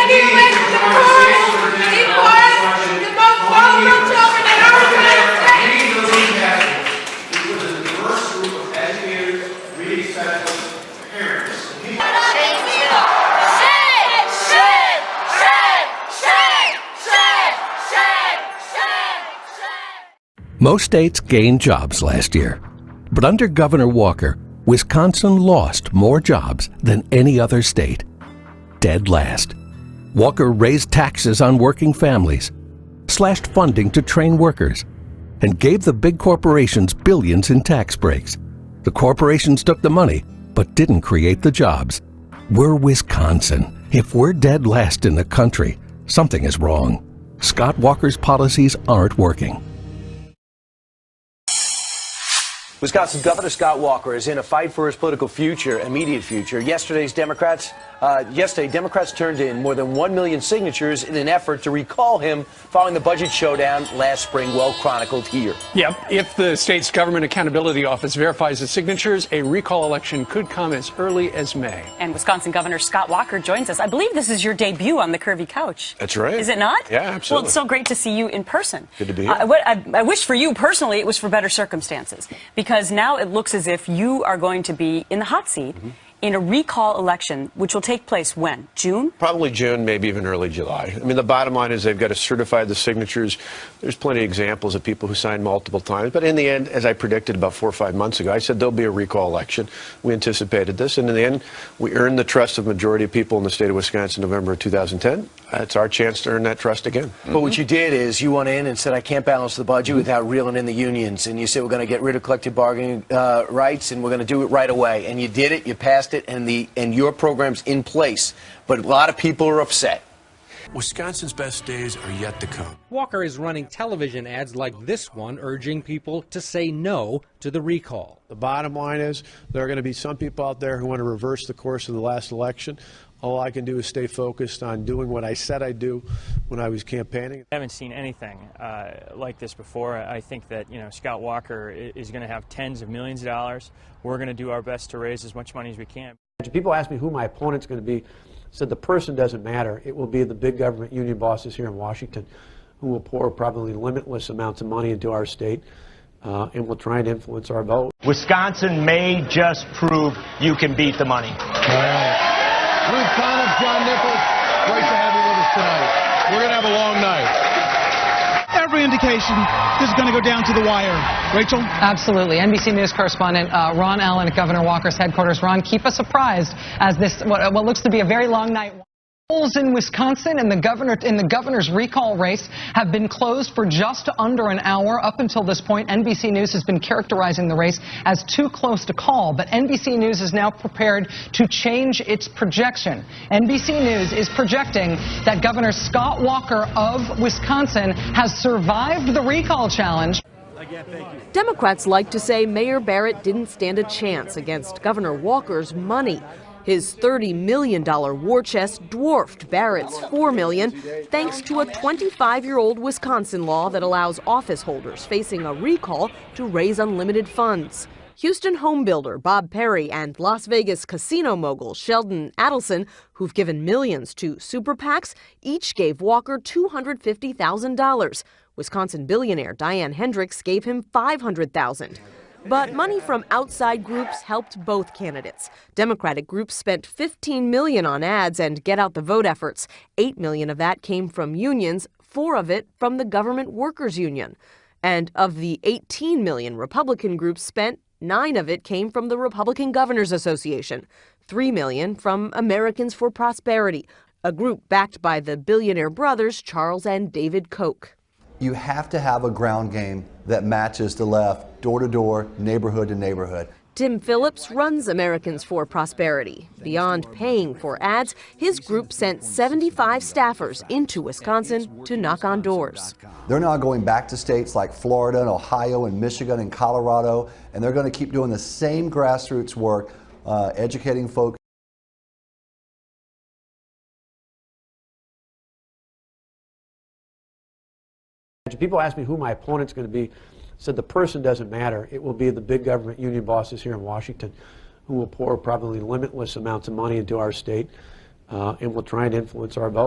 taking away from the poorest, the most vulnerable children in our United States. Because a diverse group of educators, reading specialists, parents. Most states gained jobs last year, but under Governor Walker, Wisconsin lost more jobs than any other state. Dead last. Walker raised taxes on working families, slashed funding to train workers, and gave the big corporations billions in tax breaks. The corporations took the money, but didn't create the jobs. We're Wisconsin. If we're dead last in the country, something is wrong. Scott Walker's policies aren't working. Wisconsin Governor Scott Walker is in a fight for his political future, immediate future. Yesterday, Democrats turned in more than 1 million signatures in an effort to recall him following the budget showdown last spring, well chronicled here. Yep. If the state's Government Accountability Office verifies the signatures, a recall election could come as early as May. And Wisconsin Governor Scott Walker joins us. I believe this is your debut on the Curvy Couch. That's right. Is it not? Yeah, absolutely. Well, it's so great to see you in person. Good to be here. I wish for you personally it was for better circumstances, because now it looks as if you are going to be in the hot seat in a recall election, which will take place when? June? Probably June, maybe even early July. I mean, the bottom line is they've got to certify the signatures. There's plenty of examples of people who signed multiple times. But in the end, as I predicted about 4 or 5 months ago, I said there'll be a recall election. We anticipated this. And in the end, we earned the trust of the majority of people in the state of Wisconsin in November of 2010. It's our chance to earn that trust again. But what you did is you went in and said, I can't balance the budget without reeling in the unions. And you said, we're going to get rid of collective bargaining rights, and we're going to do it right away. And you did it, you passed it, and your program's in place. But a lot of people are upset. Wisconsin's best days are yet to come. Walker is running television ads like this one urging people to say no to the recall. The bottom line is there are going to be some people out there who want to reverse the course of the last election. All I can do is stay focused on doing what I said I'd do when I was campaigning. I haven't seen anything like this before. I think that, Scott Walker is going to have tens of millions of dollars. We're going to do our best to raise as much money as we can. People ask me who my opponent's going to be. I said the person doesn't matter. It will be the big government union bosses here in Washington who will pour probably limitless amounts of money into our state and will try and influence our vote. Wisconsin may just prove you can beat the money. All right. Ruth Conniff, John Nichols, great to have you with us tonight. We're going to have a long night. Every indication this is going to go down to the wire. Rachel? Absolutely. NBC News correspondent Ron Allen at Governor Walker's headquarters. Ron, keep us apprised as this what looks to be a very long night. Polls in Wisconsin and the governor's recall race have been closed for just under an hour. Up until this point, NBC News has been characterizing the race as too close to call, but NBC News is now prepared to change its projection. NBC News is projecting that Governor Scott Walker of Wisconsin has survived the recall challenge. Democrats like to say Mayor Barrett didn't stand a chance against Governor Walker's money. His $30 million war chest dwarfed Barrett's $4 million, thanks to a 25-year-old Wisconsin law that allows office holders facing a recall to raise unlimited funds. Houston home builder Bob Perry and Las Vegas casino mogul Sheldon Adelson, who've given millions to super PACs, each gave Walker $250,000. Wisconsin billionaire Diane Hendricks gave him $500,000. But money from outside groups helped both candidates. Democratic groups spent $15 million on ads and get-out-the-vote efforts. $8 million of that came from unions, $4 of it from the Government Workers Union. And of the $18 million Republican groups spent, $9 of it came from the Republican Governors Association, $3 million from Americans for Prosperity, a group backed by the billionaire brothers Charles and David Koch. You have to have a ground game that matches the left, door to door, neighborhood to neighborhood. Tim Phillips runs Americans for Prosperity. Beyond paying for ads, his group sent 75 staffers into Wisconsin to knock on doors. They're now going back to states like Florida and Ohio and Michigan and Colorado, and they're going to keep doing the same grassroots work, educating folks. People ask me who my opponent's going to be. I said the person doesn't matter. It will be the big government union bosses here in Washington who will pour probably limitless amounts of money into our state and will try and influence our vote.